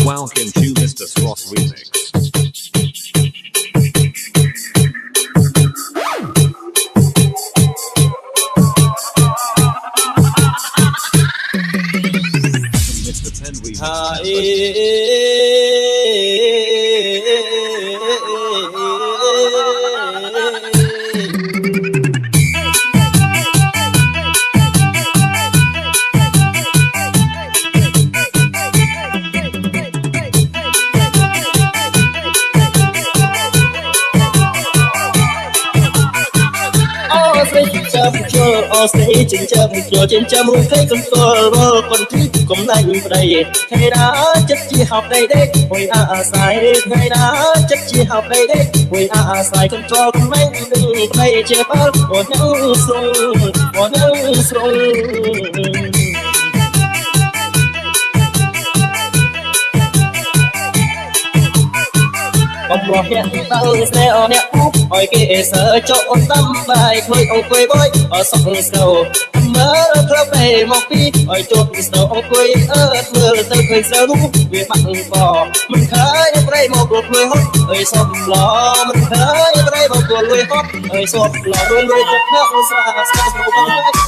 Welcome to Mr. Sloth Remix. Mr. Pen Stay trên chấm rồi trên chấm muốn thấy con sờ con thích cũng lạnh đầy hay đã chất chi học đây đấy hồi sai hay đã chất chi học đây đấy hồi sai con cho con mấy đừng play chơi ball or no song Ông bỏ hiện tao xe ở nẹp úp hỏi kệ sợ cho ông tâm bài khơi ông quê bói ở sông sầu mơ club về một tí hỏi chốt sầu ông quê ớt mưa tới khơi sơ lũ về mặn cỏ mình khơi đây một cuộc người hót ơi sọp lò mình khơi đây một cuộc người hót ơi sọp lò luôn luôn cuộc hát xa xa